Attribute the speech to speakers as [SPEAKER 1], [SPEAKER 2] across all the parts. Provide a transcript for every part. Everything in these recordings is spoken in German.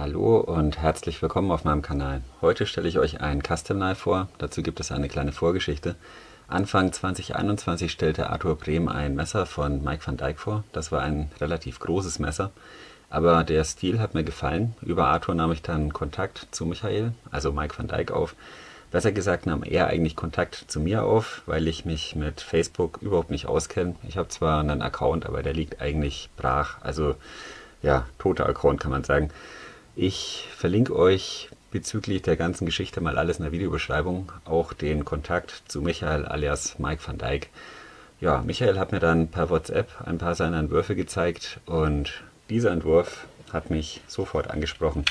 [SPEAKER 1] Hallo und herzlich willkommen auf meinem Kanal. Heute stelle ich euch ein Custom Knife vor, dazu gibt es eine kleine Vorgeschichte. Anfang 2021 stellte Arthur Brehm ein Messer von Mike van Dyck vor. Das war ein relativ großes Messer, aber der Stil hat mir gefallen. Über Arthur nahm ich dann Kontakt zu Michael, also Mike van Dyck, auf. Besser gesagt nahm er eigentlich Kontakt zu mir auf, weil ich mich mit Facebook überhaupt nicht auskenne. Ich habe zwar einen Account, aber der liegt eigentlich brach, also ja, toter Account kann man sagen. Ich verlinke euch bezüglich der ganzen Geschichte mal alles in der Videobeschreibung, auch den Kontakt zu Michael alias Mike van Dyck. Ja, Michael hat mir dann per WhatsApp ein paar seiner Entwürfe gezeigt und dieser Entwurf hat mich sofort angesprochen.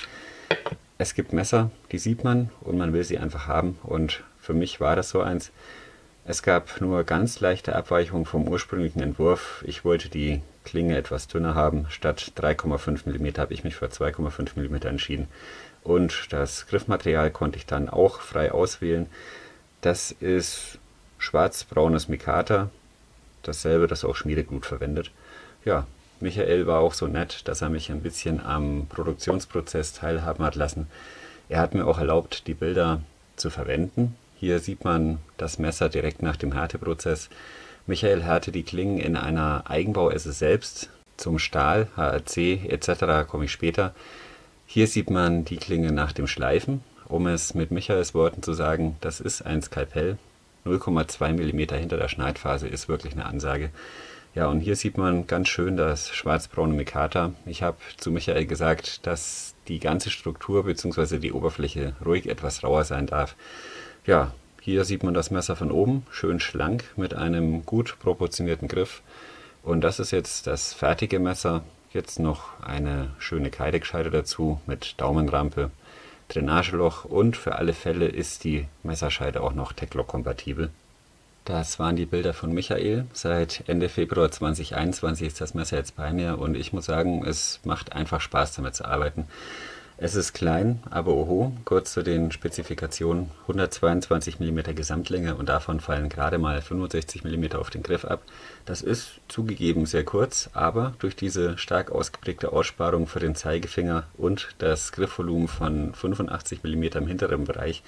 [SPEAKER 1] Es gibt Messer, die sieht man und man will sie einfach haben, und für mich war das so eins. Es gab nur ganz leichte Abweichungen vom ursprünglichen Entwurf. Ich wollte die Klinge etwas dünner haben. Statt 3,5 mm habe ich mich für 2,5 mm entschieden. Und das Griffmaterial konnte ich dann auch frei auswählen. Das ist schwarz-braunes Mikata. Dasselbe, das auch Schmiedeglut verwendet. Ja, Michael war auch so nett, dass er mich ein bisschen am Produktionsprozess teilhaben hat lassen. Er hat mir auch erlaubt, die Bilder zu verwenden. Hier sieht man das Messer direkt nach dem Härteprozess. Michael härte die Klingen in einer Eigenbauesse selbst. Zum Stahl, HRC etc. komme ich später. Hier sieht man die Klinge nach dem Schleifen. Um es mit Michaels Worten zu sagen, das ist ein Skalpell. 0,2 mm hinter der Schneidphase ist wirklich eine Ansage. Ja, und hier sieht man ganz schön das schwarzbraune Mikata. Ich habe zu Michael gesagt, dass die ganze Struktur bzw. die Oberfläche ruhig etwas rauer sein darf. Ja, hier sieht man das Messer von oben, schön schlank mit einem gut proportionierten Griff. Und das ist jetzt das fertige Messer. Jetzt noch eine schöne Kydex-Scheide dazu mit Daumenrampe, Drainageloch, und für alle Fälle ist die Messerscheide auch noch Tek-Lok kompatibel. Das waren die Bilder von Michael. Seit Ende Februar 2021 ist das Messer jetzt bei mir und ich muss sagen, es macht einfach Spaß damit zu arbeiten. Es ist klein, aber oho. Kurz zu den Spezifikationen: 122 mm Gesamtlänge und davon fallen gerade mal 65 mm auf den Griff ab. Das ist zugegeben sehr kurz, aber durch diese stark ausgeprägte Aussparung für den Zeigefinger und das Griffvolumen von 85 mm im hinteren Bereich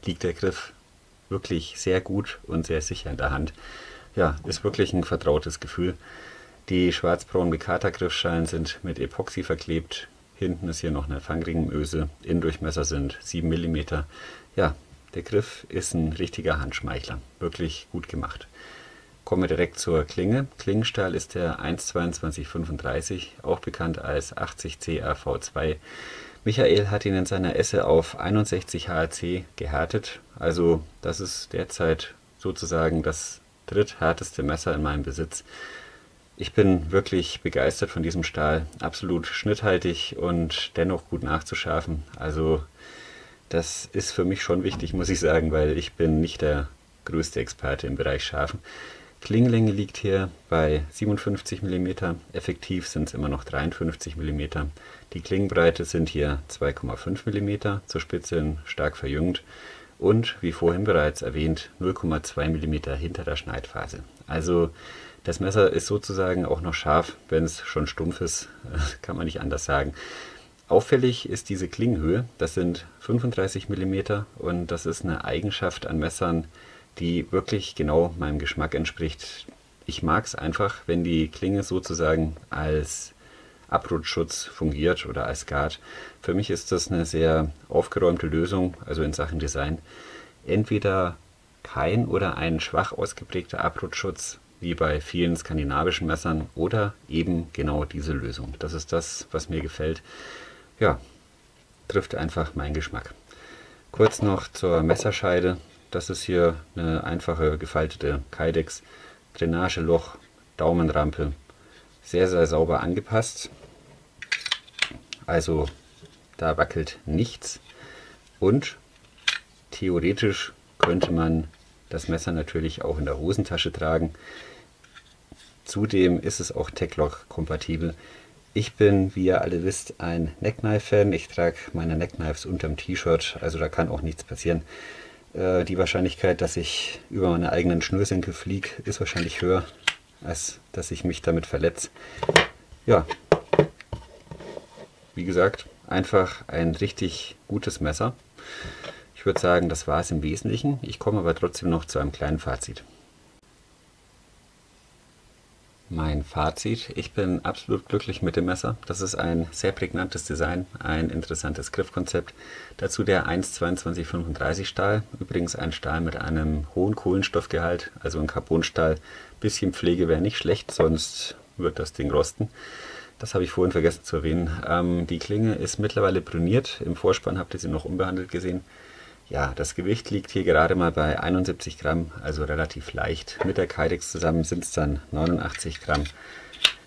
[SPEAKER 1] liegt der Griff wirklich sehr gut und sehr sicher in der Hand. Ja, ist wirklich ein vertrautes Gefühl. Die schwarzbraunen Mikata-Griffschalen sind mit Epoxy verklebt. Hinten ist hier noch eine Fangringöse. Innendurchmesser sind 7 mm. Ja, der Griff ist ein richtiger Handschmeichler. Wirklich gut gemacht. Kommen wir direkt zur Klinge. Klingenstahl ist der 12235, auch bekannt als 80 CRV2. Michael hat ihn in seiner Esse auf 61 HRC gehärtet. Also das ist derzeit sozusagen das dritthärteste Messer in meinem Besitz. Ich bin wirklich begeistert von diesem Stahl. Absolut schnitthaltig und dennoch gut nachzuschärfen. Also das ist für mich schon wichtig, muss ich sagen, weil ich bin nicht der größte Experte im Bereich Schärfen. Klingenlänge liegt hier bei 57 mm, effektiv sind es immer noch 53 mm. Die Klingenbreite sind hier 2,5 mm, zur Spitze hin stark verjüngt und wie vorhin bereits erwähnt 0,2 mm hinter der Schneidphase. Also das Messer ist sozusagen auch noch scharf, wenn es schon stumpf ist, kann man nicht anders sagen. Auffällig ist diese Klingenhöhe, das sind 35 mm und das ist eine Eigenschaft an Messern, die wirklich genau meinem Geschmack entspricht. Ich mag es einfach, wenn die Klinge sozusagen als Abrutschschutz fungiert oder als Guard. Für mich ist das eine sehr aufgeräumte Lösung, also in Sachen Design. Entweder kein oder ein schwach ausgeprägter Abrutschschutz, wie bei vielen skandinavischen Messern, oder eben genau diese Lösung. Das ist das, was mir gefällt. Ja, trifft einfach meinen Geschmack. Kurz noch zur Messerscheide. Das ist hier eine einfache gefaltete Kydex, Drainageloch, Daumenrampe, sehr, sehr sauber angepasst. Also da wackelt nichts. Und theoretisch könnte man das Messer natürlich auch in der Hosentasche tragen. Zudem ist es auch Tek-Lok kompatibel. Ich bin, wie ihr alle wisst, ein Neckknife-Fan. Ich trage meine Neckknives unterm T-Shirt, also da kann auch nichts passieren. Die Wahrscheinlichkeit, dass ich über meine eigenen Schnürsenkel fliege, ist wahrscheinlich höher, als dass ich mich damit verletze. Ja, wie gesagt, einfach ein richtig gutes Messer. Ich würde sagen, das war es im Wesentlichen. Ich komme aber trotzdem noch zu einem kleinen Fazit. Mein Fazit: Ich bin absolut glücklich mit dem Messer. Das ist ein sehr prägnantes Design, ein interessantes Griffkonzept. Dazu der 1,2235 Stahl, übrigens ein Stahl mit einem hohen Kohlenstoffgehalt, also ein Carbonstahl. Bisschen Pflege wäre nicht schlecht, sonst wird das Ding rosten. Das habe ich vorhin vergessen zu erwähnen. Die Klinge ist mittlerweile bruniert. Im Vorspann habt ihr sie noch unbehandelt gesehen. Ja, das Gewicht liegt hier gerade mal bei 71 Gramm, also relativ leicht. Mit der Kydex zusammen sind es dann 89 Gramm.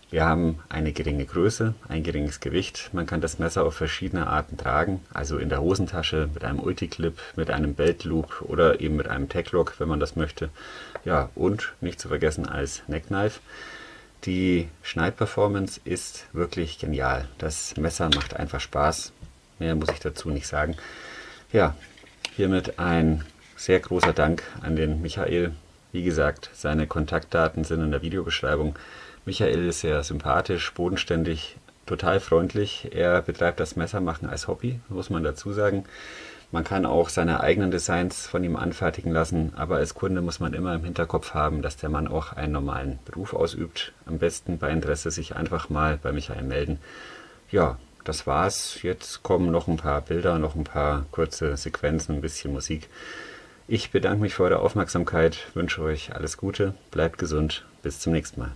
[SPEAKER 1] Wir haben eine geringe Größe, ein geringes Gewicht. Man kann das Messer auf verschiedene Arten tragen, also in der Hosentasche, mit einem Ulti-Clip, mit einem Belt-Loop oder eben mit einem Tag-Lock, wenn man das möchte. Ja, und nicht zu vergessen als Neckknife. Die Schneidperformance ist wirklich genial. Das Messer macht einfach Spaß. Mehr muss ich dazu nicht sagen. Ja, hiermit ein sehr großer Dank an den Michael. Wie gesagt, seine Kontaktdaten sind in der Videobeschreibung. Michael ist sehr sympathisch, bodenständig, total freundlich. Er betreibt das Messermachen als Hobby, muss man dazu sagen. Man kann auch seine eigenen Designs von ihm anfertigen lassen, aber als Kunde muss man immer im Hinterkopf haben, dass der Mann auch einen normalen Beruf ausübt. Am besten bei Interesse sich einfach mal bei Michael melden. Ja, das war's. Jetzt kommen noch ein paar Bilder, noch ein paar kurze Sequenzen, ein bisschen Musik. Ich bedanke mich für eure Aufmerksamkeit, wünsche euch alles Gute, bleibt gesund, bis zum nächsten Mal.